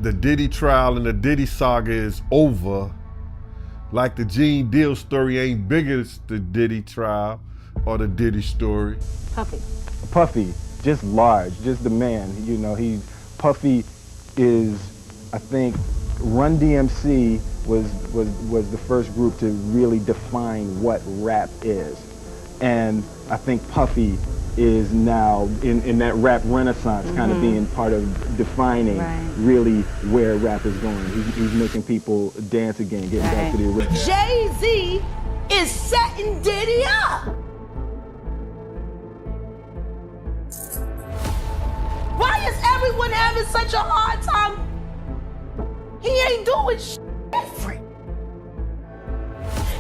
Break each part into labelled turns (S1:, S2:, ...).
S1: The Diddy trial and the Diddy saga is over. Like the Gene Deal story ain't bigger as the Diddy trial or the Diddy story.
S2: Puffy, just large, just the man. You know, Puffy is, I think, Run DMC was the first group to really define what rap is. And I think Puffy is now in that rap renaissance, kind of being part of defining really where rap is going. He's making people dance again, getting back to the original.
S3: JayZ is setting Diddy up. Why is everyone having such a hard time? He ain't doing shit different.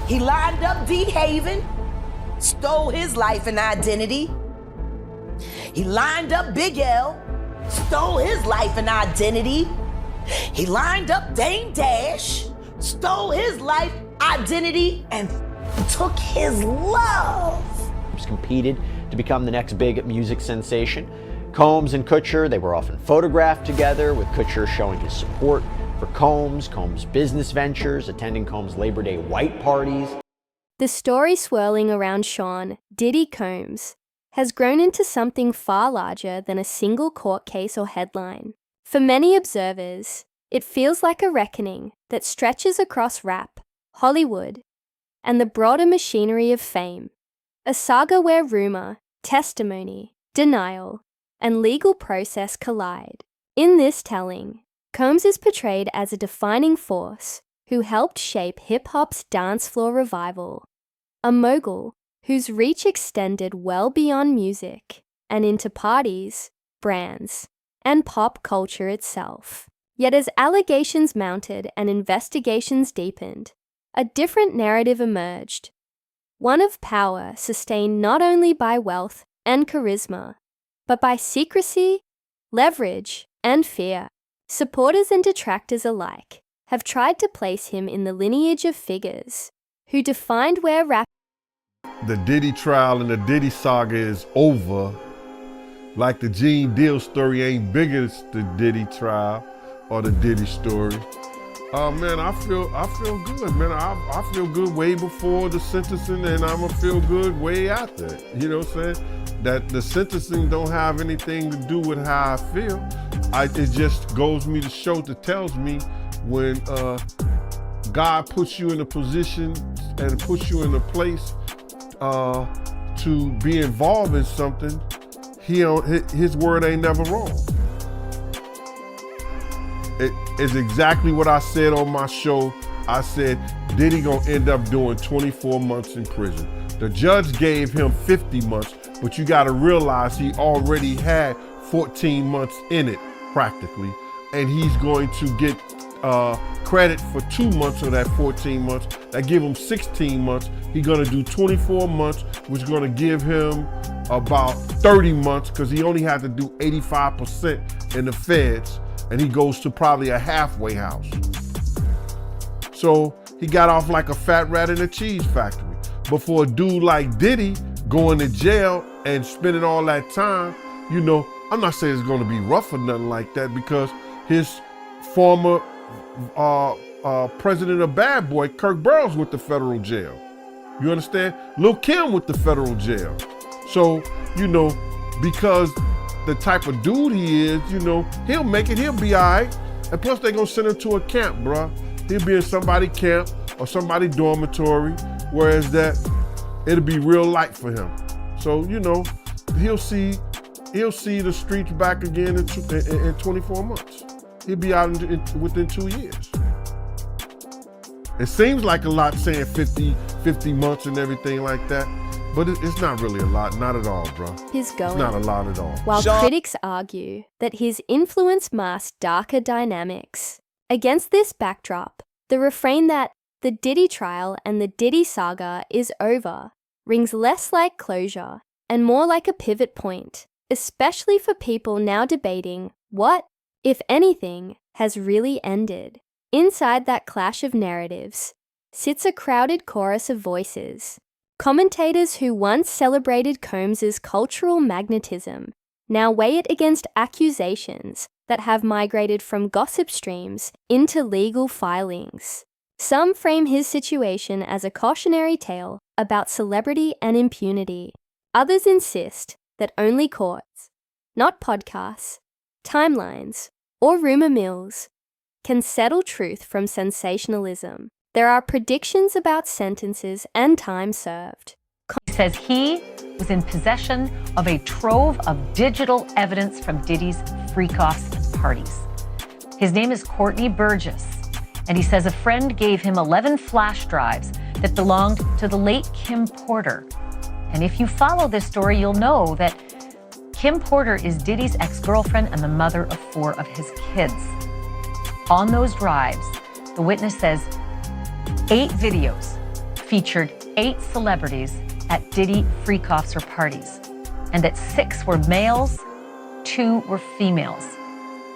S3: He lined up D Haven, stole his life and identity. He lined up Big L, stole his life and identity. He lined up Dame Dash, stole his life, identity, and took his love.
S4: Competed to become the next big music sensation. Combs and Kutcher, they were often photographed together, with Kutcher showing his support for Combs' business ventures, attending Combs' Labor Day white parties.
S5: The story swirling around Sean Diddy Combs has grown into something far larger than a single court case or headline. For many observers, it feels like a reckoning that stretches across rap, Hollywood, and the broader machinery of fame. A saga where rumor, testimony, denial, and legal process collide. In this telling, Combs is portrayed as a defining force who helped shape hip-hop's dance floor revival, a mogul whose reach extended well beyond music and into parties, brands, and pop culture itself. Yet as allegations mounted and investigations deepened, a different narrative emerged, one of power sustained not only by wealth and charisma, but by secrecy, leverage, and fear. Supporters and detractors alike have tried to place him in the lineage of figures who defined where rap.
S1: The Diddy trial and the Diddy saga is over. Like the Gene Deal story ain't bigger as the Diddy trial or the Diddy story. Man, I feel good, man. I feel good way before the sentencing, and I'm gonna feel good way after it. You know what I'm saying? That the sentencing don't have anything to do with how I feel. It just goes me to show that tells me when God puts you in a position and puts you in a place to be involved in something, his word ain't never wrong. It is exactly what I said on my show. I said, Diddy gonna end up doing 24 months in prison. The judge gave him 50 months, but you gotta realize he already had 14 months in it, practically. And he's going to get credit for 2 months of that 14 months. That give him 16 months. He's gonna do 24 months, which is gonna give him about 30 months, because he only had to do 85% in the feds, and he goes to probably a halfway house. So he got off like a fat rat in a cheese factory. But for a dude like Diddy going to jail and spending all that time, you know, I'm not saying it's gonna be rough or nothing like that, because his former president of Bad Boy, Kirk Burrows, with the federal jail. You understand? Lil' Kim with the federal jail. So, you know, because the type of dude he is, you know, he'll make it, he'll be all right. And plus they gonna send him to a camp, bruh. He'll be in somebody camp or somebody dormitory, whereas that it'll be real light for him. So, you know, he'll see the streets back again in 24 months. He'll be out within 2 years. It seems like a lot saying 50 months and everything like that, but it's not really a lot, not at all, bro.
S5: Is going.
S1: It's not a lot at all.
S5: While critics argue that his influence masked darker dynamics. Against this backdrop, the refrain that the Diddy trial and the Diddy saga is over rings less like closure and more like a pivot point, especially for people now debating what, if anything, has really ended. Inside that clash of narratives sits a crowded chorus of voices. Commentators who once celebrated Combs's cultural magnetism now weigh it against accusations that have migrated from gossip streams into legal filings. Some frame his situation as a cautionary tale about celebrity and impunity. Others insist that only courts, not podcasts, timelines, or rumor mills, can settle truth from sensationalism. There are predictions about sentences and time served.
S6: He says he was in possession of a trove of digital evidence from Diddy's freak-offs and parties. His name is Courtney Burgess, and he says a friend gave him 11 flash drives that belonged to the late Kim Porter. And if you follow this story, you'll know that Kim Porter is Diddy's ex-girlfriend and the mother of 4 of his kids. On those drives, the witness says 8 videos featured 8 celebrities at Diddy freak-offs or parties, and that 6 were males, 2 were females.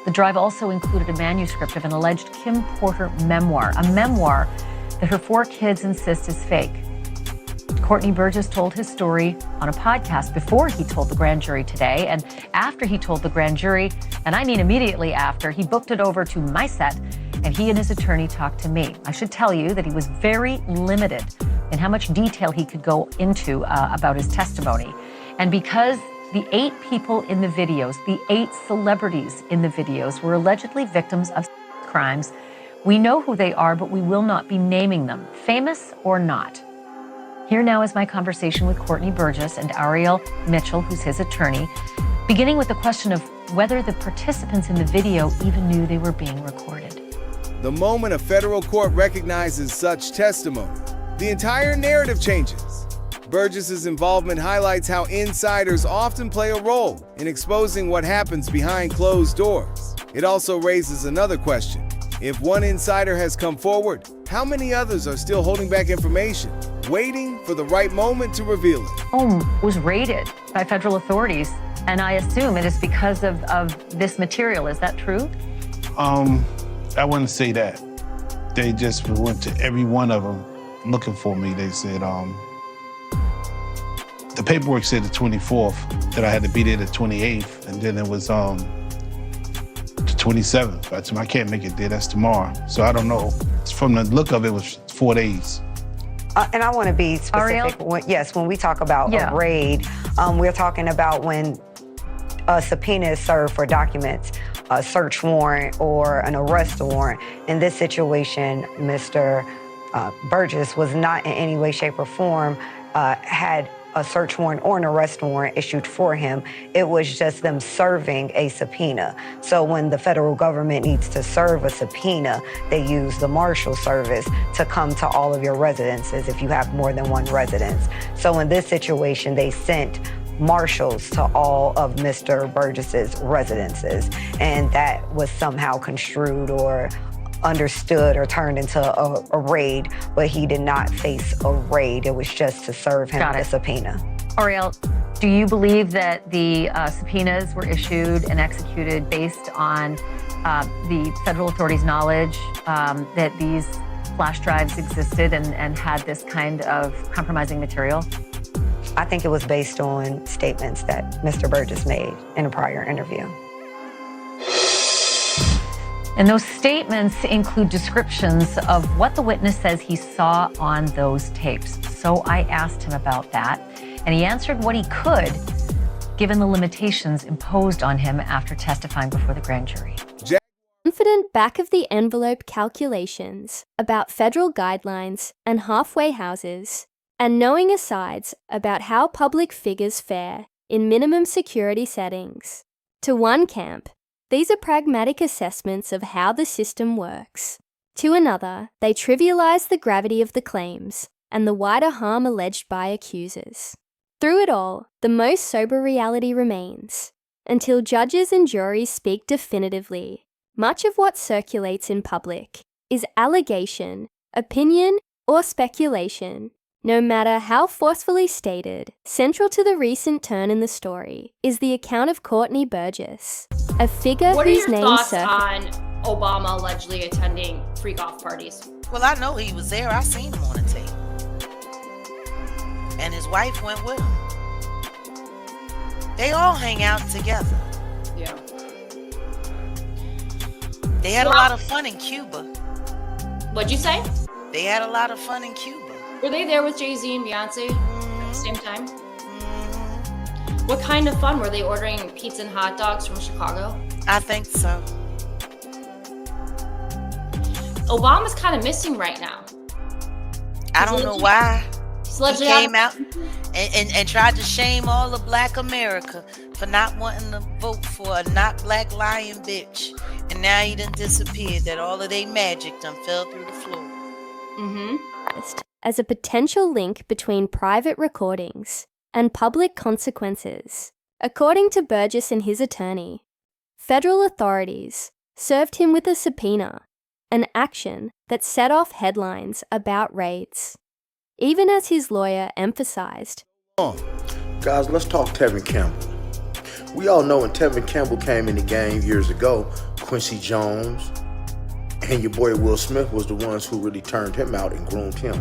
S6: The drive also included a manuscript of an alleged Kim Porter memoir, a memoir that her 4 kids insist is fake. Courtney Burgess told his story on a podcast before he told the grand jury today, and after he told the grand jury, and I mean immediately after, he booked it over to my set, and he and his attorney talked to me. I should tell you that he was very limited in how much detail he could go into about his testimony. And because the 8 people in the videos, the 8 celebrities in the videos were allegedly victims of crimes, we know who they are, but we will not be naming them, famous or not. Here now is my conversation with Courtney Burgess and Ariel Mitchell, who's his attorney, beginning with the question of whether the participants in the video even knew they were being recorded.
S7: The moment a federal court recognizes such testimony, the entire narrative changes. Burgess's involvement highlights how insiders often play a role in exposing what happens behind closed doors. It also raises another question. If one insider has come forward, how many others are still holding back information, waiting for the right moment to reveal it?
S6: Home was raided by federal authorities, and I assume it is because of this material. Is that true?
S8: I wouldn't say that. They just went to every one of them looking for me. They said, the paperwork said the 24th, that I had to be there the 28th, and then it was the 27th. I said, I can't make it there, that's tomorrow. So I don't know. From the look of it, it was 4 days.
S9: And I want to be specific.
S6: Ariel?
S9: When we talk about a raid, we're talking about when a subpoena is served for documents, a search warrant or an arrest warrant. In this situation, Mr. Burgess was not in any way, shape, or form had a search warrant or an arrest warrant issued for him. It was just them serving a subpoena. So when the federal government needs to serve a subpoena, they use the Marshal Service to come to all of your residences if you have more than one residence. So in this situation, they sent marshals to all of Mr. Burgess's residences, and that was somehow construed or understood or turned into a raid, but he did not face a raid. It was just to serve him a subpoena.
S6: Ariel, do you believe that the subpoenas were issued and executed based on the federal authorities' knowledge that these flash drives existed and had this kind of compromising material?
S9: I think it was based on statements that Mr. Burgess made in a prior interview.
S6: And those statements include descriptions of what the witness says he saw on those tapes. So I asked him about that, and he answered what he could, given the limitations imposed on him after testifying before the grand jury.
S5: Confident back-of-the-envelope calculations about federal guidelines and halfway houses, and knowing asides about how public figures fare in minimum security settings. To one camp, these are pragmatic assessments of how the system works. To another, they trivialize the gravity of the claims and the wider harm alleged by accusers. Through it all, the most sober reality remains. Until judges and juries speak definitively, much of what circulates in public is allegation, opinion, or speculation. No matter how forcefully stated, central to the recent turn in the story is the account of Courtney Burgess, a figure whose name
S10: What are your thoughts on Obama allegedly attending freak-off parties?
S3: Well, I know he was there. I seen him on the tape. And his wife went with him. They all hang out together.
S10: Yeah.
S11: They had a lot of fun in Cuba.
S10: What'd you say?
S11: They had a lot of fun in Cuba.
S10: Were they there with JayZ and Beyonce at the same time? What kind of fun? Were they ordering pizza and hot dogs from Chicago?
S11: I think so.
S10: Obama's kind of missing right now.
S11: I don't know why.
S10: He
S11: came out and tried to shame all of Black America for not wanting to vote for a not black lying bitch. And now he done disappeared. That all of they magic done fell through the floor.
S5: As a potential link between private recordings and public consequences. According to Burgess and his attorney, federal authorities served him with a subpoena, an action that set off headlines about raids. Even as his lawyer emphasized,
S12: guys, let's talk Tevin Campbell. We all know when Tevin Campbell came in the game years ago, Quincy Jones and your boy Will Smith was the ones who really turned him out and groomed him.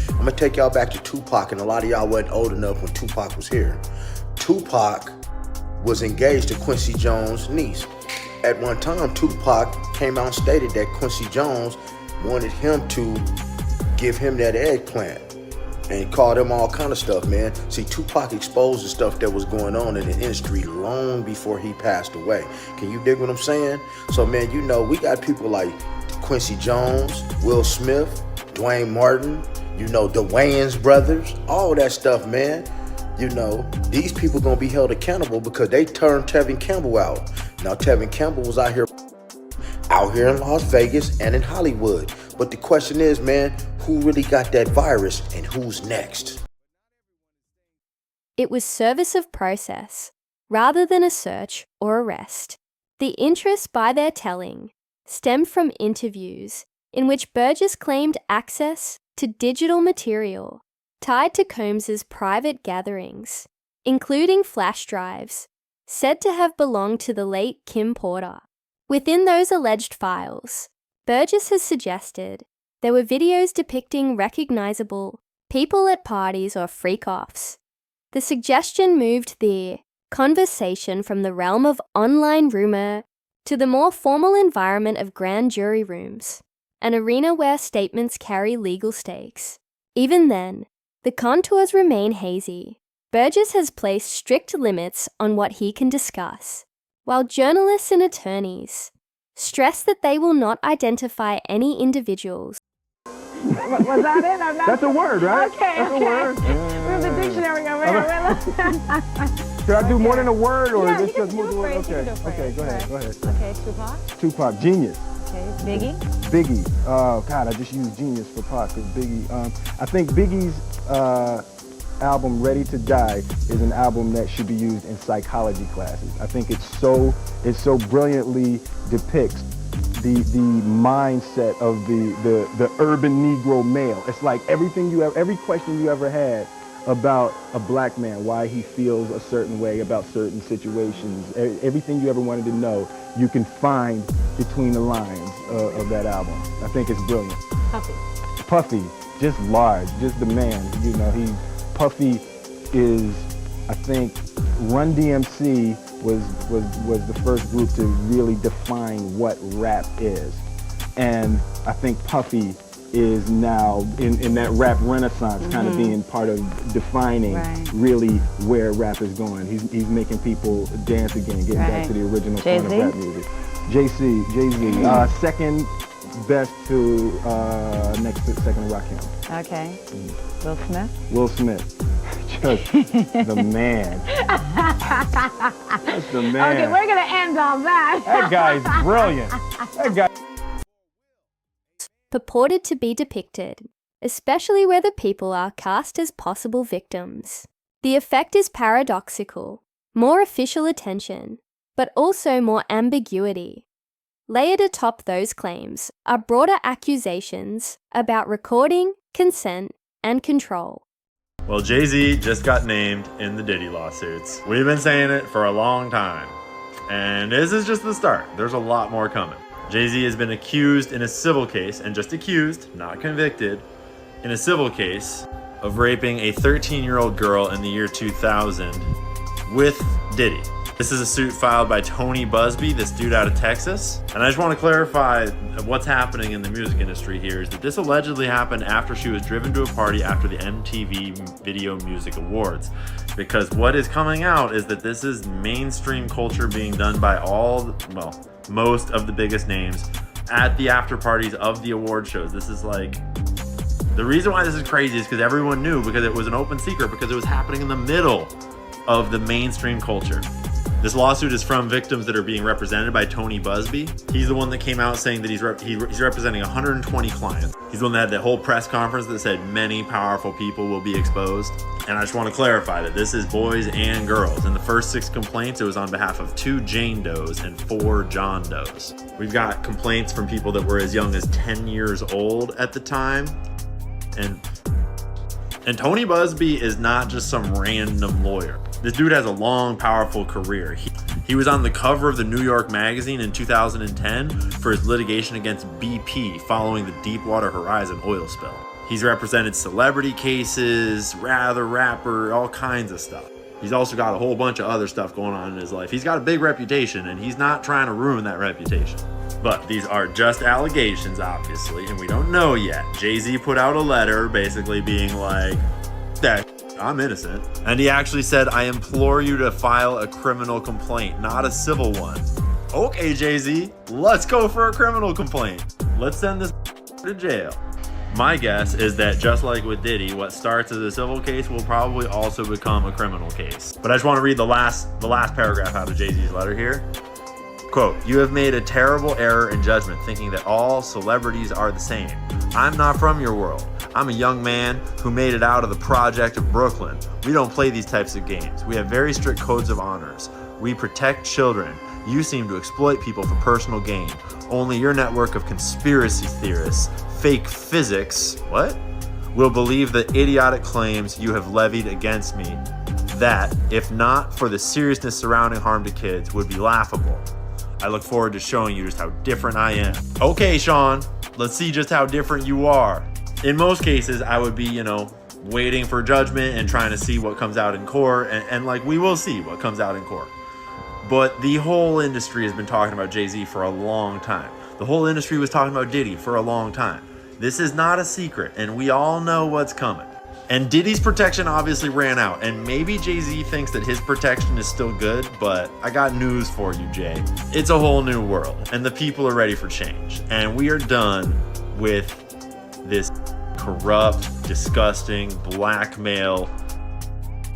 S12: I'm gonna take y'all back to Tupac, and a lot of y'all wasn't old enough when Tupac was here. Tupac was engaged to Quincy Jones' niece. At one time, Tupac came out and stated that Quincy Jones wanted him to give him that eggplant and called him all kind of stuff, man. See, Tupac exposed the stuff that was going on in the industry long before he passed away. Can you dig what I'm saying? So, man, you know, we got people like Quincy Jones, Will Smith, Dwayne Martin, you know, the Wayans brothers, all that stuff, man. You know, these people gonna be held accountable because they turned Tevin Campbell out. Now, Tevin Campbell was out here in Las Vegas and in Hollywood. But the question is, man, who really got that virus and who's next?
S5: it was service of process, rather than a search or arrest. The interest by their telling stemmed from interviews in which Burgess claimed access to digital material tied to Combs's private gatherings, including flash drives, said to have belonged to the late Kim Porter. Within those alleged files, Burgess has suggested there were videos depicting recognizable people at parties or freak-offs. The suggestion moved the conversation from the realm of online rumor to the more formal environment of grand jury rooms, an arena where statements carry legal stakes. Even then, the contours remain hazy. Burgess has placed strict limits on what he can discuss, while journalists and attorneys stress that they will not identify any individuals.
S2: Was that it? I'm not... That's a word, right?
S13: Okay,
S2: That's a word.
S13: We have the dictionary over here.
S2: Should I do more than a word, or
S13: yeah,
S2: just move the word? Okay, go ahead.
S13: Okay, Tupac.
S2: Tupac, genius.
S13: Okay, Biggie.
S2: Biggie. Oh God, I just used genius for Pac because Biggie. I think Biggie's album "Ready to Die" is an album that should be used in psychology classes. I think it so brilliantly depicts the mindset of the urban Negro male. It's like every question you ever had about a black man, why he feels a certain way about certain situations, everything you ever wanted to know, you can find between the lines of that album. I think it's brilliant. Puffy, just large, just the man. You know, Puffy is, I think, Run DMC was the first group to really define what rap is. And I think Puffy is now in that rap renaissance, kind of being part of defining really where rap is going. He's making people dance again, getting back to the original kind of rap music. JayZ, second best to next to second to Rakim.
S13: Okay. Will Smith?
S2: Will Smith. Just the man. That's the man.
S13: Okay, we're gonna end on that.
S2: That guy's brilliant. That guy.
S5: Purported to be depicted, especially where the people are cast as possible victims. The effect is paradoxical, more official attention, but also more ambiguity. Layered atop those claims are broader accusations about recording, consent, and control.
S14: Well, JayZ just got named in the Diddy lawsuits. We've been saying it for a long time. And this is just the start. There's a lot more coming. JayZ has been accused in a civil case, and just accused, not convicted, in a civil case of raping a 13-year-old girl in the year 2000 with Diddy. This is a suit filed by Tony Busby, this dude out of Texas. And I just want to clarify what's happening in the music industry here is that this allegedly happened after she was driven to a party after the MTV Video Music Awards. Because what is coming out is that this is mainstream culture being done by most of the biggest names at the after parties of the award shows. This is like, the reason why this is crazy is because everyone knew, because it was an open secret, because it was happening in the middle of the mainstream culture. This lawsuit is from victims that are being represented by Tony Busby. He's the one that came out saying that he's representing 120 clients. He's the one that had the whole press conference that said many powerful people will be exposed. And I just want to clarify that this is boys and girls. In the first 6 complaints, it was on behalf of 2 Jane Does and 4 John Does. We've got complaints from people that were as young as 10 years old at the time. And Tony Busby is not just some random lawyer. This dude has a long, powerful career. He was on the cover of the New York Magazine in 2010 for his litigation against BP following the Deepwater Horizon oil spill. He's represented celebrity cases, rapper, all kinds of stuff. He's also got a whole bunch of other stuff going on in his life. He's got a big reputation, and he's not trying to ruin that reputation. But these are just allegations, obviously, and we don't know yet. JayZ put out a letter basically being like, that I'm innocent. And he actually said, I implore you to file a criminal complaint, not a civil one. Okay, JayZ, let's go for a criminal complaint. Let's send this to jail. My guess is that just like with Diddy, what starts as a civil case will probably also become a criminal case. But I just want to read the last paragraph out of JayZ's letter here. Quote, you have made a terrible error in judgment thinking that all celebrities are the same. I'm not from your world. I'm a young man who made it out of the project of Brooklyn. We don't play these types of games. We have very strict codes of honors. We protect children. You seem to exploit people for personal gain. Only your network of conspiracy theorists, fake physics, will believe the idiotic claims you have levied against me that, if not for the seriousness surrounding harm to kids, would be laughable. I look forward to showing you just how different I am. Okay, Sean, let's see just how different you are. In most cases, I would be, waiting for judgment and trying to see what comes out in court. And like, we will see what comes out in court. But the whole industry has been talking about JayZ for a long time. The whole industry was talking about Diddy for a long time. This is not a secret, and we all know what's coming. And Diddy's protection obviously ran out, and maybe JayZ thinks that his protection is still good, but I got news for you, Jay. It's a whole new world, and the people are ready for change. And we are done with this corrupt, disgusting, blackmail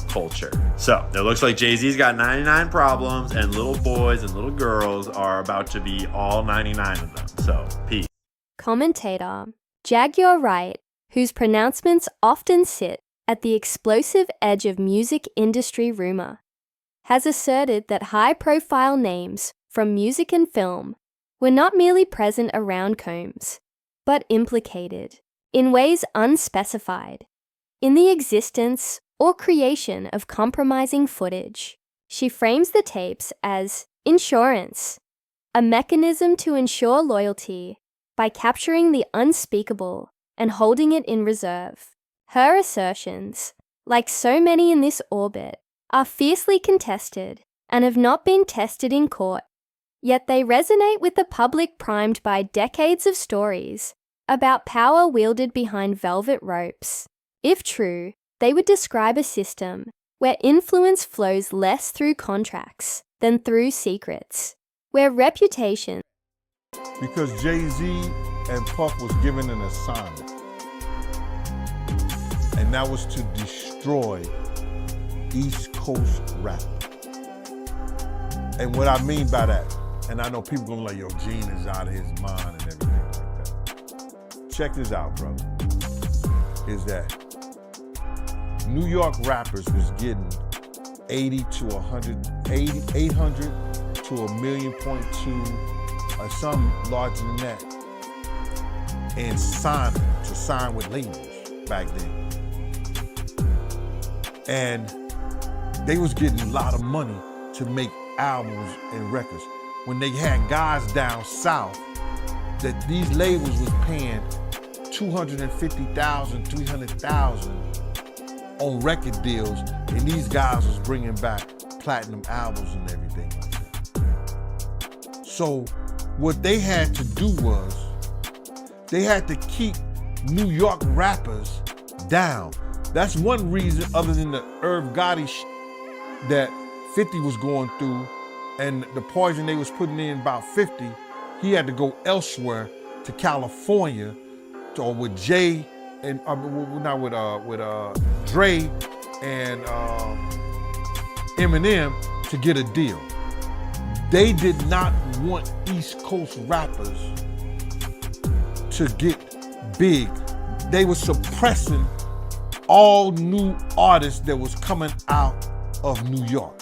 S14: culture. So, it looks like JayZ's got 99 problems, and little boys and little girls are about to be all 99 of them. So, peace.
S5: Commentator Jaguar Wright, whose pronouncements often sit at the explosive edge of music industry rumor, has asserted that high-profile names from music and film were not merely present around Combs, but implicated, in ways unspecified, in the existence or creation of compromising footage. She frames the tapes as insurance, a mechanism to ensure loyalty by capturing the unspeakable and holding it in reserve. Her assertions, like so many in this orbit, are fiercely contested and have not been tested in court, yet they resonate with the public primed by decades of stories about power wielded behind velvet ropes. If true, they would describe a system where influence flows less through contracts than through secrets, where reputation.
S1: Because JayZ and Puff was given an assignment, and that was to destroy East Coast rap. And what I mean by that, and I know people gonna like, yo, Gene is out of his mind and everything like that. Check this out, brother, is that New York rappers was getting 80 to 100, 800 to 1.2 million, or some larger than that, and sign with labels back then. And they was getting a lot of money to make albums and records. When they had guys down south that these labels was paying $250,000, $300,000 on record deals, and these guys was bringing back platinum albums and everything like that. So what they had to do was, they had to keep New York rappers down. That's one reason, other than the Irv Gotti that 50 was going through and the poison they was putting in about 50, he had to go elsewhere to California, or with Jay and not with Dre and Eminem to get a deal. They did not want East Coast rappers to get big. They were suppressing all new artists that was coming out of New York.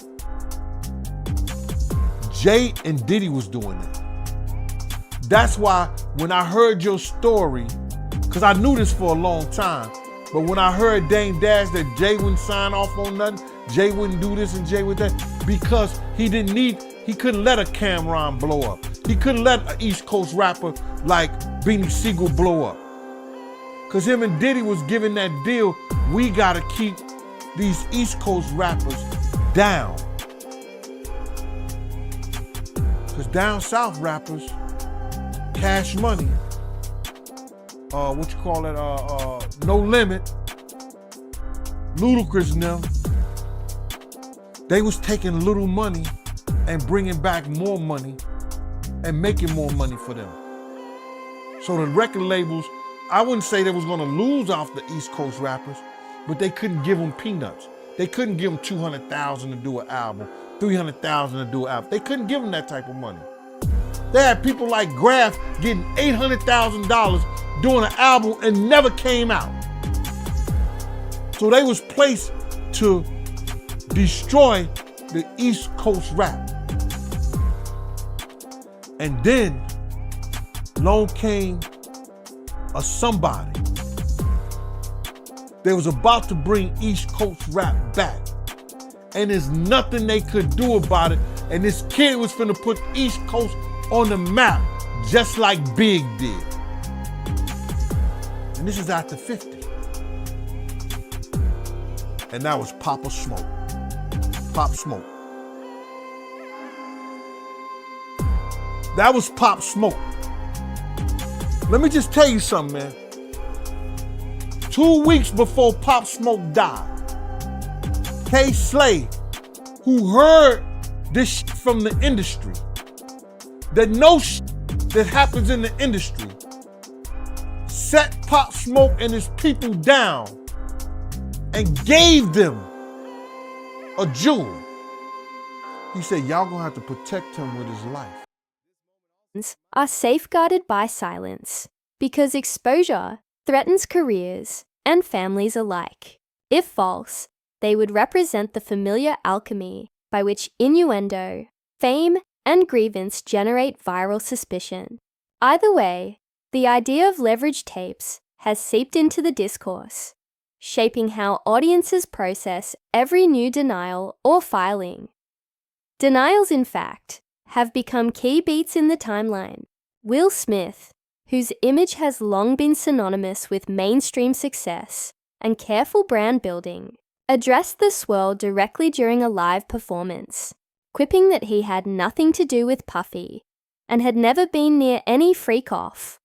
S1: Jay and Diddy was doing that. That's why when I heard your story, because I knew this for a long time, but when I heard Dame Dash that Jay wouldn't sign off on nothing, Jay wouldn't do this and Jay would that, because he couldn't let a Cameron blow up. He couldn't let an East Coast rapper like Beanie Siegel blow up. Because him and Diddy was giving that deal, we gotta keep these East Coast rappers down. Because down south rappers, Cash Money, No Limit, Ludacris now, they was taking little money and bringing back more money and making more money for them. So the record labels, I wouldn't say they was gonna lose off the East Coast rappers, but they couldn't give them peanuts. They couldn't give them $200,000 to do an album, $300,000 to do an album. They couldn't give them that type of money. They had people like Graf getting $800,000 doing an album and never came out. So they was placed to destroy the East Coast rap. And then along came a somebody. They was about to bring East Coast rap back. And there's nothing they could do about it. And this kid was finna put East Coast on the map, just like Big did. And this is after 50. And that was Papa Smoke. Pop Smoke. That was Pop Smoke. Let me just tell you something, man. 2 weeks before Pop Smoke died, K Slay, who heard this from the industry, that knows that happens in the industry, set Pop Smoke and his people down and gave them a jewel. He said, y'all gonna have to protect him with his life.
S5: Are safeguarded by silence because exposure threatens careers and families alike. If false, they would represent the familiar alchemy by which innuendo, fame, and grievance generate viral suspicion. Either way, the idea of leveraged tapes has seeped into the discourse, shaping how audiences process every new denial or filing. Denials, in fact, have become key beats in the timeline. Will Smith, whose image has long been synonymous with mainstream success and careful brand building, addressed the swirl directly during a live performance, quipping that he had nothing to do with Puffy and had never been near any freak-off,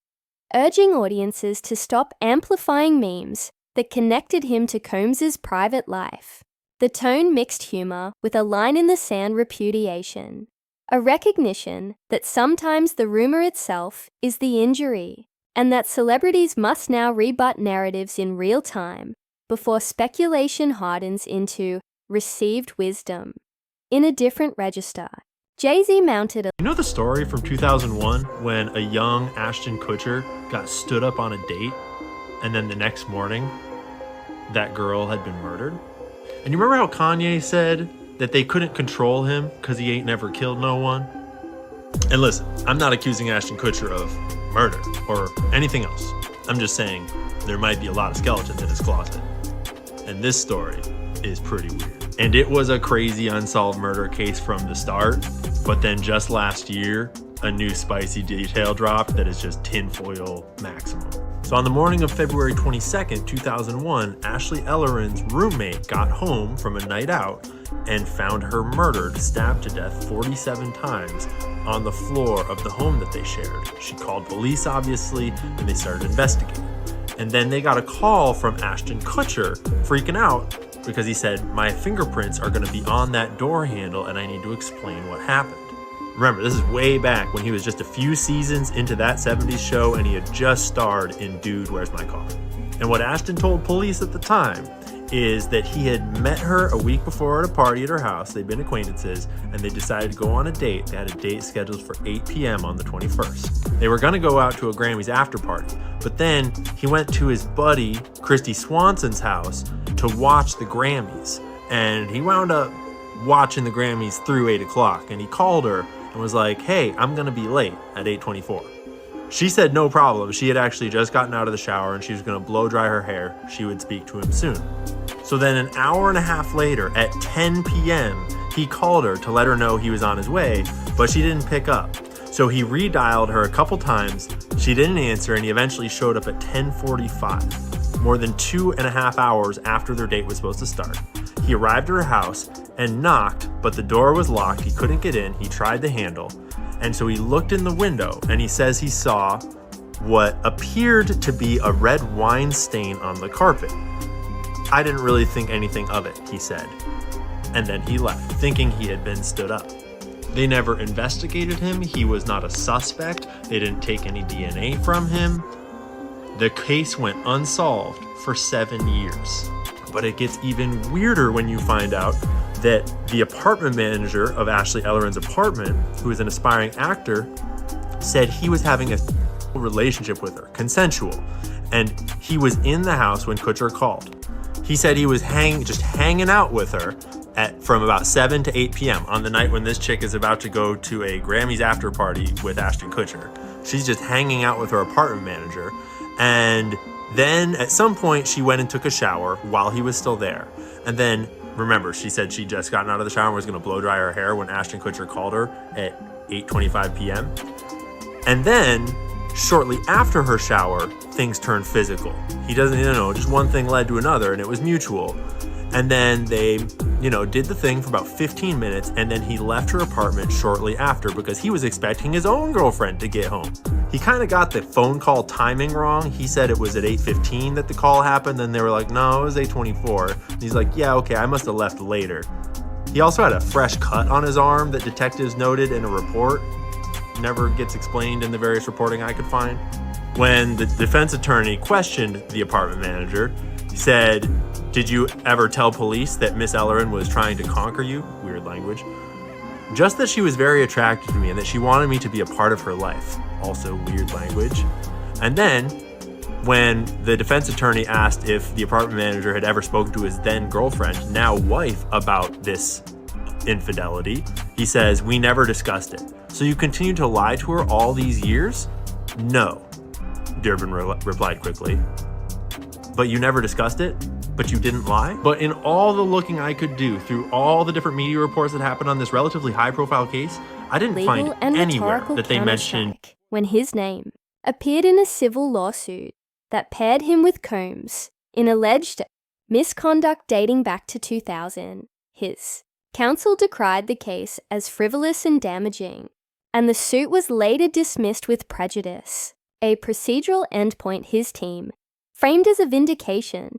S5: urging audiences to stop amplifying memes that connected him to Combs's private life. The tone mixed humor with a line-in-the-sand repudiation, a recognition that sometimes the rumor itself is the injury, and that celebrities must now rebut narratives in real time before speculation hardens into received wisdom. In a different register, JayZ mounted a...
S15: You know the story from 2001 when a young Ashton Kutcher got stood up on a date and then the next morning that girl had been murdered? And you remember how Kanye said that they couldn't control him because he ain't never killed no one? And listen, I'm not accusing Ashton Kutcher of murder or anything else. I'm just saying there might be a lot of skeletons in his closet. And this story is pretty weird. And it was a crazy unsolved murder case from the start, but then just last year, a new spicy detail dropped that is just tinfoil maximum. So on the morning of February 22nd, 2001, Ashley Elleren's roommate got home from a night out and found her murdered, stabbed to death 47 times on the floor of the home that they shared. She called police, obviously, and they started investigating. And then they got a call from Ashton Kutcher freaking out because he said, my fingerprints are going to be on that door handle and I need to explain what happened. Remember, this is way back when he was just a few seasons into that 70s show and he had just starred in Dude, Where's My Car? And what Ashton told police at the time is that he had met her a week before at a party at her house. They'd been acquaintances and they decided to go on a date. They had a date scheduled for 8 p.m. on the 21st. They were going to go out to a Grammys after party, but then he went to his buddy Christy Swanson's house to watch the Grammys, and he wound up watching the Grammys through 8 o'clock, and he called her and was like, hey, I'm going to be late at 8:24. She said no problem. She had actually just gotten out of the shower and she was going to blow dry her hair. She would speak to him soon. So then an hour and a half later at 10 p.m., he called her to let her know he was on his way, but she didn't pick up. So he redialed her a couple times. She didn't answer and he eventually showed up at 10:45, more than 2.5 hours after their date was supposed to start. He arrived at her house and knocked, but the door was locked. He couldn't get in. He tried the handle. And so he looked in the window and he says he saw what appeared to be a red wine stain on the carpet. I didn't really think anything of it, he said. And then he left, thinking he had been stood up. They never investigated him. He was not a suspect. They didn't take any DNA from him. The case went unsolved for 7 years. But it gets even weirder when you find out that the apartment manager of Ashley Ellerin's apartment, who is an aspiring actor, said he was having a relationship with her, consensual, and he was in the house when Kutcher called. He said he was just hanging out with her from about 7 to 8 p.m. on the night when this chick is about to go to a Grammys after party with Ashton Kutcher. She's just hanging out with her apartment manager, and then at some point she went and took a shower while he was still there. And then, remember, she said she'd just gotten out of the shower and was going to blow dry her hair when Ashton Kutcher called her at 8:25 p.m. And then, shortly after her shower, things turned physical. He doesn't, just one thing led to another, and it was mutual. And then they, did the thing for about 15 minutes, and then he left her apartment shortly after because he was expecting his own girlfriend to get home. He kind of got the phone call timing wrong. He said it was at 8:15 that the call happened, then they were like, no, it was 8:24. And he's like, yeah, okay, I must have left later. He also had a fresh cut on his arm that detectives noted in a report. Never gets explained in the various reporting I could find. When the defense attorney questioned the apartment manager, he said, did you ever tell police that Miss Ellerin was trying to conquer you? Weird language. Just that she was very attracted to me and that she wanted me to be a part of her life. Also weird language. And then, when the defense attorney asked if the apartment manager had ever spoken to his then girlfriend, now wife, about this infidelity, he says, we never discussed it. So you continued to lie to her all these years? No, Durbin replied quickly. But you never discussed it? But you didn't lie? But in all the looking I could do through all the different media reports that happened on this relatively high-profile case, I didn't find anywhere that they mentioned
S5: when his name appeared in a civil lawsuit that paired him with Combs in alleged misconduct dating back to 2000. His counsel decried the case as frivolous and damaging, and the suit was later dismissed with prejudice, a procedural endpoint his team framed as a vindication.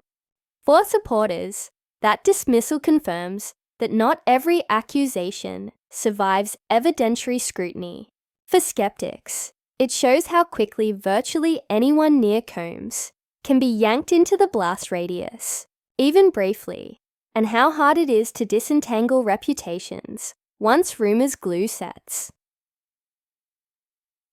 S5: For supporters, that dismissal confirms that not every accusation survives evidentiary scrutiny. For skeptics, it shows how quickly virtually anyone near Combs can be yanked into the blast radius, even briefly, and how hard it is to disentangle reputations once rumors glue sets.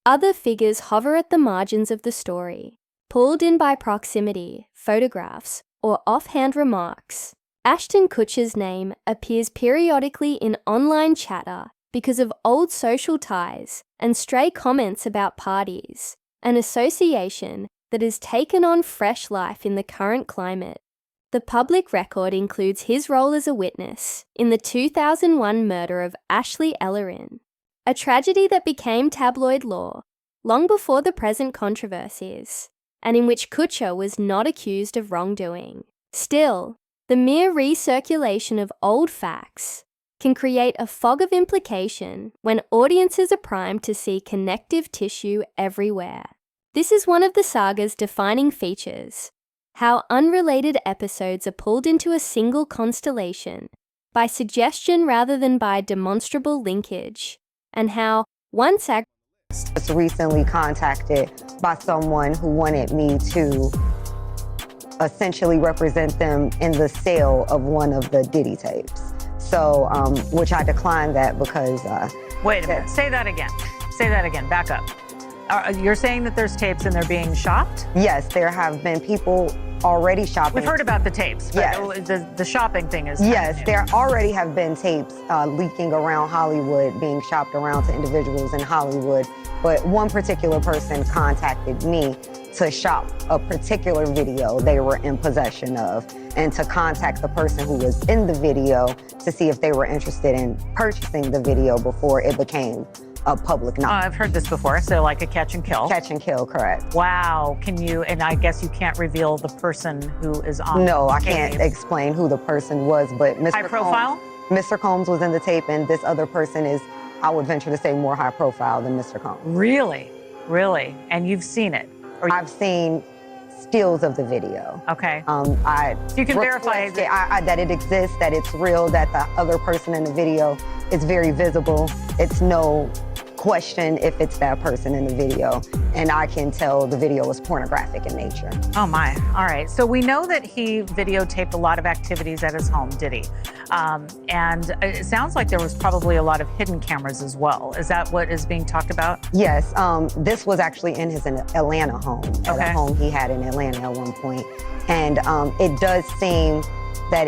S5: Other figures hover at the margins of the story, pulled in by proximity, photographs, or offhand remarks. Ashton Kutcher's name appears periodically in online chatter because of old social ties and stray comments about parties, an association that has taken on fresh life in the current climate. The public record includes his role as a witness in the 2001 murder of Ashley Ellerin, a tragedy that became tabloid law long before the present controversies, and in which Kutcher was not accused of wrongdoing. Still, The mere recirculation of old facts can create a fog of implication when audiences are primed to see connective tissue everywhere. This is one of the saga's defining features, how unrelated episodes are pulled into a single constellation by suggestion rather than by demonstrable linkage, and how once
S9: I was recently contacted by someone who wanted me to essentially represent them in the sale of one of the Diddy tapes. So, which I declined that because...
S6: Wait a minute, say that again. Say that again, back up. You're saying that there's tapes and they're being shopped?
S9: Yes, there have been people already shopping.
S6: We've heard about the tapes, but
S9: yes.
S6: the shopping thing is...
S9: Yes, there already have been tapes leaking around Hollywood, being shopped around to individuals in Hollywood. But one particular person contacted me to shop a particular video they were in possession of, and to contact the person who was in the video to see if they were interested in purchasing the video before it became a public knowledge.
S6: I've heard this before, so like a catch and kill.
S9: Catch and kill, correct.
S6: Wow, can you, and I guess you can't reveal the person who is on
S9: No,
S6: the
S9: I
S6: tape.
S9: can't explain who the person was, but Mr.
S6: High profile?
S9: Mr. Combs was in the tape, and this other person is, I would venture to say, more high profile than Mr. Combs.
S6: Really? Really? And you've seen it?
S9: I've seen stills of the video.
S6: Okay.
S9: So
S6: you can verify
S9: that it exists, that it's real, that the other person in the video is very visible. It's no question if it's that person in the video, and I can tell the video is pornographic in nature.
S6: Oh my, all right. So we know that he videotaped a lot of activities at his home, Diddy. And it sounds like there was probably a lot of hidden cameras as well. Is that what is being talked about?
S9: Yes, this was actually in his Atlanta home, at a home he had in Atlanta at one point. And it does seem that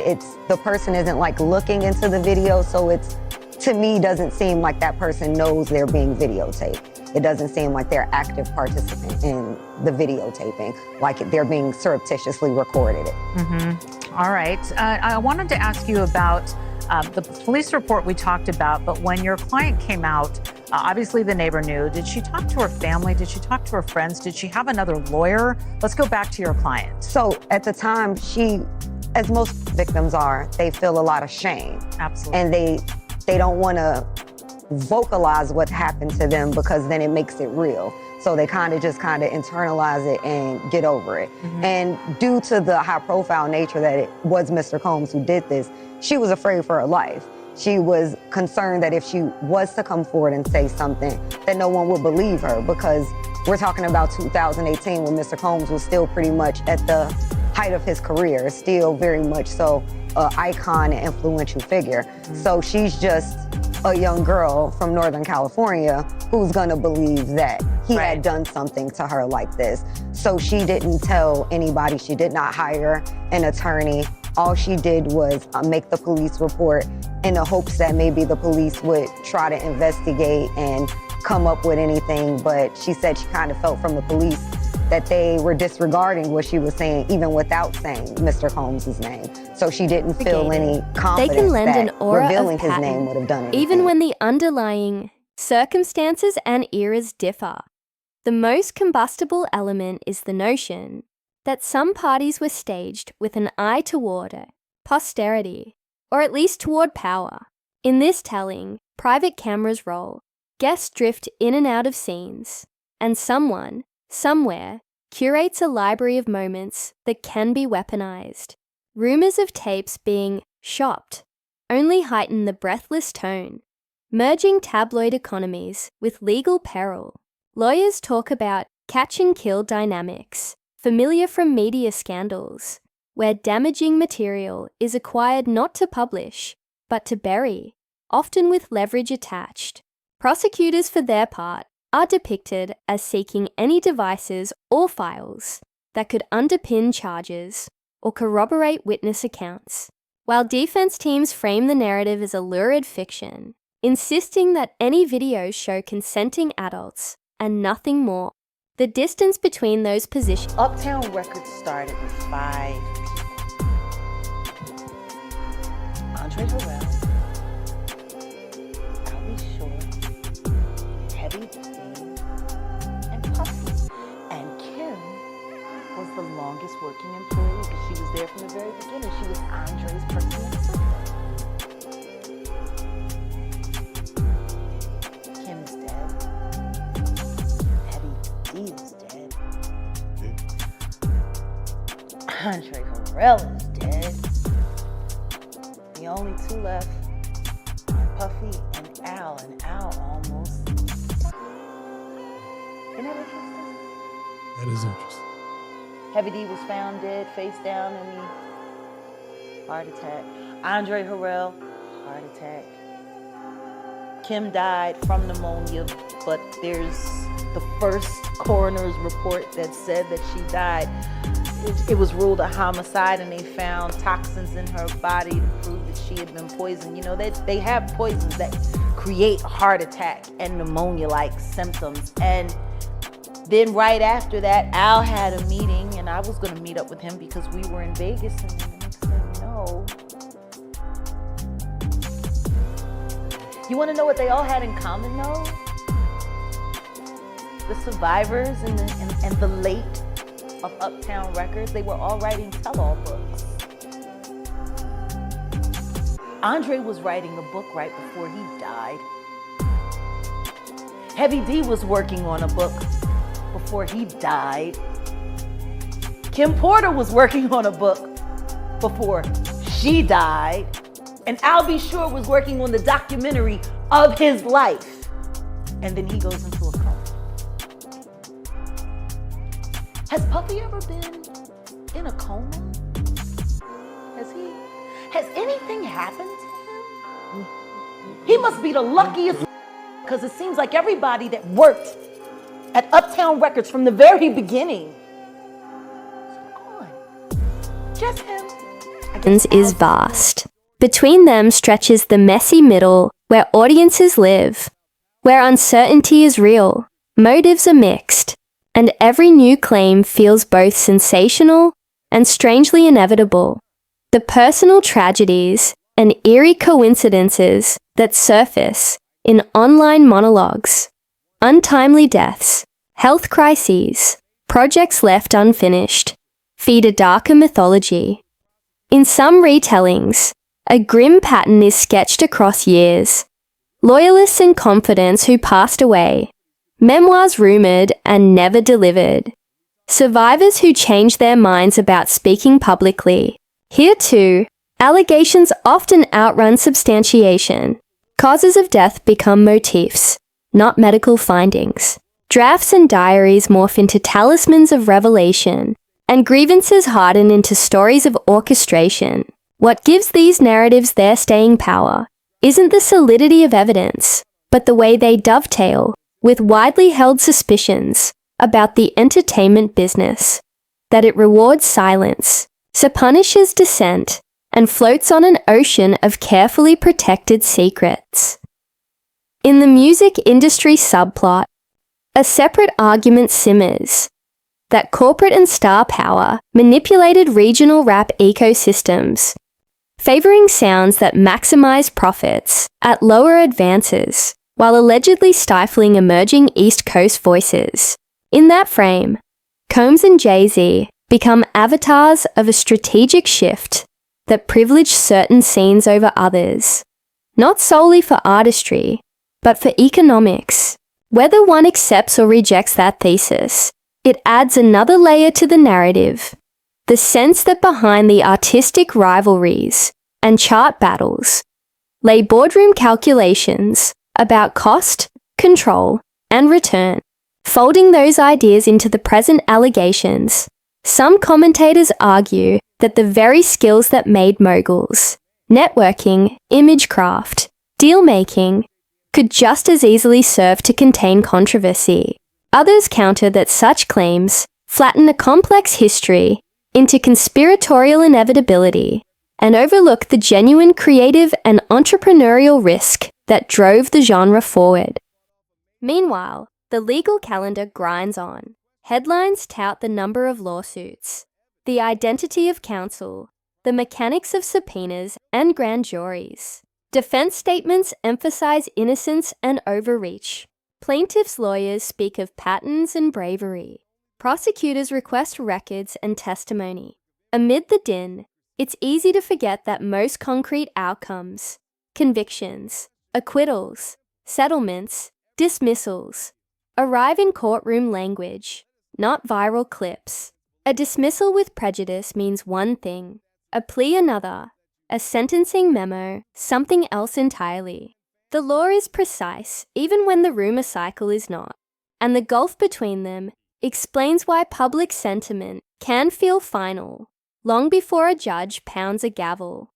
S9: the person isn't like looking into the video, so it's, to me, doesn't seem like that person knows they're being videotaped. It doesn't seem like they're active participant in the videotaping, like they're being surreptitiously recorded.
S6: All right. I wanted to ask you about the police report we talked about, but when your client came out, obviously the neighbor knew. Did she talk to her family? Did she talk to her friends? Did she have another lawyer? Let's go back to your client.
S9: So at the time, she, as most victims are, they feel a lot of shame.
S6: Absolutely.
S9: And they don't want to vocalize what happened to them because then it makes it real. So they kind of internalize it and get over it. And due to the high profile nature that it was Mr. Combs who did this, she was afraid for her life. She was concerned that if she was to come forward and say something, that no one would believe her, because we're talking about 2018 when Mr. Combs was still pretty much at the height of his career, still very much so an icon and influential figure. So she's just a young girl from Northern California who's gonna believe that he had done something to her like this. So she didn't tell anybody. She did not hire an attorney. All she did was make the police report in the hopes that maybe the police would try to investigate and come up with anything. But she said she kind of felt from the police that they were disregarding what she was saying, even without saying Mr. Combs' name. So she didn't feel any confidence
S5: they can lend
S9: that
S5: an aura
S9: revealing
S5: of
S9: his
S5: pattern,
S9: name would have done anything.
S5: even when the underlying circumstances and eras differ. The most combustible element is the notion that some parties were staged with an eye toward posterity, or at least toward power. In this telling, private cameras roll, guests drift in and out of scenes, and someone, somewhere, curates a library of moments that can be weaponized. Rumors of tapes being shopped only heighten the breathless tone, merging tabloid economies with legal peril. Lawyers talk about catch and kill dynamics, familiar from media scandals, where damaging material is acquired not to publish, but to bury, often with leverage attached. Prosecutors, for their part, are depicted as seeking any devices or files that could underpin charges or corroborate witness accounts, while defense teams frame the narrative as a lurid fiction, insisting that any videos show consenting adults and nothing more. The distance between those positions.
S11: Uptown Records started with 5 people. Andre Harrell, Albie Shore, Heavy D, and Puffy. And Kim was
S16: the longest working employee because she was there from the very beginning. She was Andre's personal assistant. Kim is dead. Heavy D is dead. Andre Harrell is dead. The only two left are Puffy and Al almost died. Isn't that interesting?
S17: That is interesting.
S16: Heavy D was found dead, face down in the heart attack. Andre Harrell, heart attack. Kim died from pneumonia, but there's the first coroner's report that said that she died. It was ruled a homicide, and they found toxins in her body to prove that she had been poisoned. You know, they have poisons that create heart attack and pneumonia-like symptoms. And then right after that, Al had a meeting, and I was going to meet up with him because we were in Vegas, and then the next thing you know. You want to know what they all had in common, though? The survivors and the late of Uptown Records, they were all writing tell-all books. Andre was writing a book right before he died. Heavy D was working on a book before he died. Kim Porter was working on a book before she died. And Al B. Sure was working on the documentary of his life. And then he goes into a coma. Has Puffy ever been in a coma? Has anything happened to him? He must be the luckiest, because it seems like everybody that worked at Uptown Records from the very beginning is gone. Just him.
S5: Is vast. Between them stretches the messy middle where audiences live, where uncertainty is real, motives are mixed, and every new claim feels both sensational and strangely inevitable. The personal tragedies and eerie coincidences that surface in online monologues, untimely deaths, health crises, projects left unfinished, feed a darker mythology. In some retellings, a grim pattern is sketched across years. Loyalists and confidants who passed away, memoirs rumoured and never delivered, survivors who changed their minds about speaking publicly. Here too, allegations often outrun substantiation. Causes of death become motifs, not medical findings. Drafts and diaries morph into talismans of revelation, and grievances harden into stories of orchestration. What gives these narratives their staying power isn't the solidity of evidence, but the way they dovetail with widely held suspicions about the entertainment business, that it rewards silence, so punishes dissent, and floats on an ocean of carefully protected secrets. In the music industry subplot, a separate argument simmers that corporate and star power manipulated regional rap ecosystems, favoring sounds that maximize profits at lower advances, while allegedly stifling emerging East Coast voices. In that frame, Combs and JayZ become avatars of a strategic shift that privilege certain scenes over others, not solely for artistry, but for economics. Whether one accepts or rejects that thesis, it adds another layer to the narrative, the sense that behind the artistic rivalries and chart battles lay boardroom calculations about cost, control, and return. Folding those ideas into the present allegations, some commentators argue that the very skills that made moguls, networking, image craft, deal-making, could just as easily serve to contain controversy. Others counter that such claims flatten a complex history into conspiratorial inevitability and overlook the genuine creative and entrepreneurial risk that drove the genre forward. Meanwhile, the legal calendar grinds on. Headlines tout the number of lawsuits, the identity of counsel, the mechanics of subpoenas and grand juries. Defense statements emphasize innocence and overreach. Plaintiffs' lawyers speak of patterns and bravery. prosecutors request records and testimony. Amid the din, it's easy to forget that most concrete outcomes, convictions, acquittals, settlements, dismissals, arrive in courtroom language, not viral clips. A dismissal with prejudice means one thing, a plea another, a sentencing memo something else entirely. The law is precise even when the rumor cycle is not, and the gulf between them explains why public sentiment can feel final long before a judge pounds a gavel.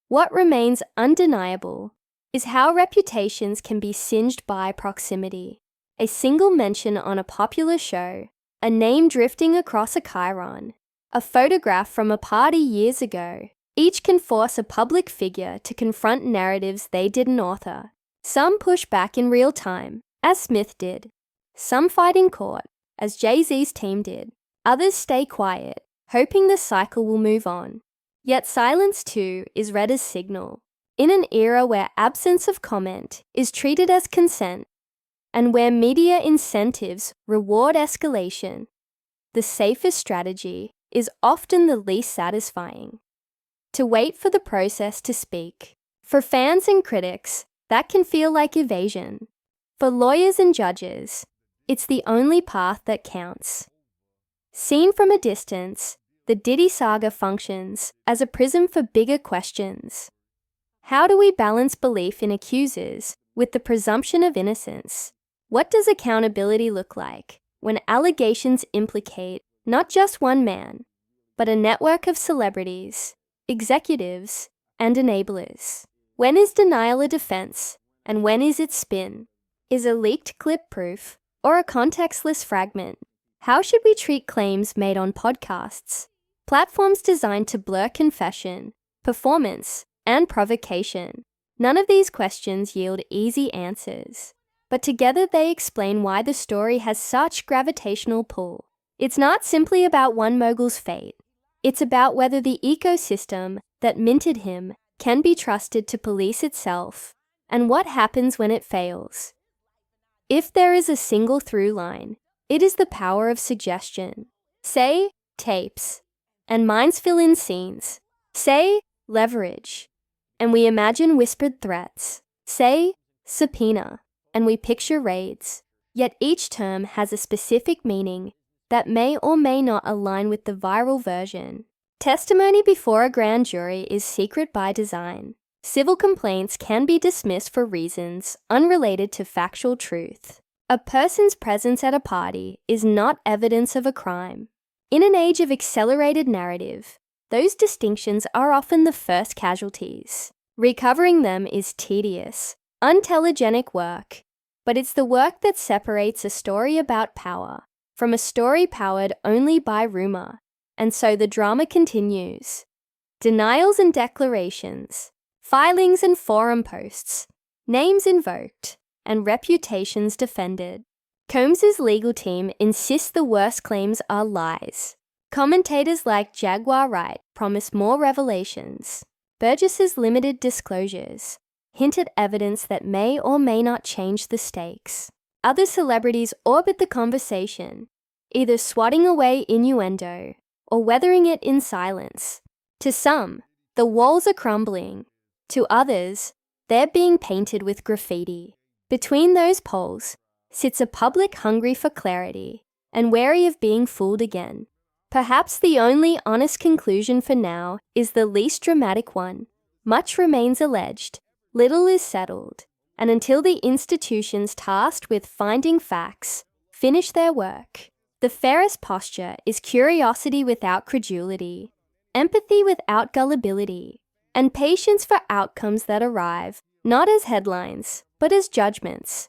S5: What remains undeniable is how reputations can be singed by proximity. A single mention on a popular show, a name drifting across a chyron, a photograph from a party years ago, each can force a public figure to confront narratives they didn't author. Some push back in real time, as Smith did. Some fight in court, as JayZ's team did. Others stay quiet, hoping the cycle will move on. Yet silence too is read as signal. In an era where absence of comment is treated as consent, and where media incentives reward escalation, the safest strategy is often the least satisfying. To wait for the process to speak. For fans and critics, that can feel like evasion. For lawyers and judges, it's the only path that counts. Seen from a distance, the Diddy saga functions as a prism for bigger questions. How do we balance belief in accusers with the presumption of innocence? What does accountability look like when allegations implicate not just one man, but a network of celebrities, executives, and enablers? When is denial a defense, and when is it spin? Is a leaked clip proof, or a contextless fragment? How should we treat claims made on podcasts? Platforms designed to blur confession, performance, and provocation. None of these questions yield easy answers, but together they explain why the story has such gravitational pull. It's not simply about one mogul's fate. It's about whether the ecosystem that minted him can be trusted to police itself, and what happens when it fails. If there is a single through line, it is the power of suggestion. Say, tapes, and minds fill in scenes. Say, leverage, and we imagine whispered threats. Say, subpoena, and we picture raids. Yet each term has a specific meaning that may or may not align with the viral version. Testimony before a grand jury is secret by design. Civil complaints can be dismissed for reasons unrelated to factual truth. A person's presence at a party is not evidence of a crime. In an age of accelerated narrative, those distinctions are often the first casualties. Recovering them is tedious, untelegenic work, but it's the work that separates a story about power from a story powered only by rumor, and so the drama continues. Denials and declarations, filings and forum posts, names invoked, and reputations defended. Combs's legal team insists the worst claims are lies. Commentators like Jaguar Wright promise more revelations. Burgess's limited disclosures hint at evidence that may or may not change the stakes. Other celebrities orbit the conversation, either swatting away innuendo or weathering it in silence. To some, the walls are crumbling. To others, they're being painted with graffiti. Between those poles sits a public hungry for clarity and wary of being fooled again. Perhaps the only honest conclusion for now is the least dramatic one. Much remains alleged, little is settled, and until the institutions tasked with finding facts finish their work, the fairest posture is curiosity without credulity, empathy without gullibility, and patience for outcomes that arrive not as headlines, but as judgments.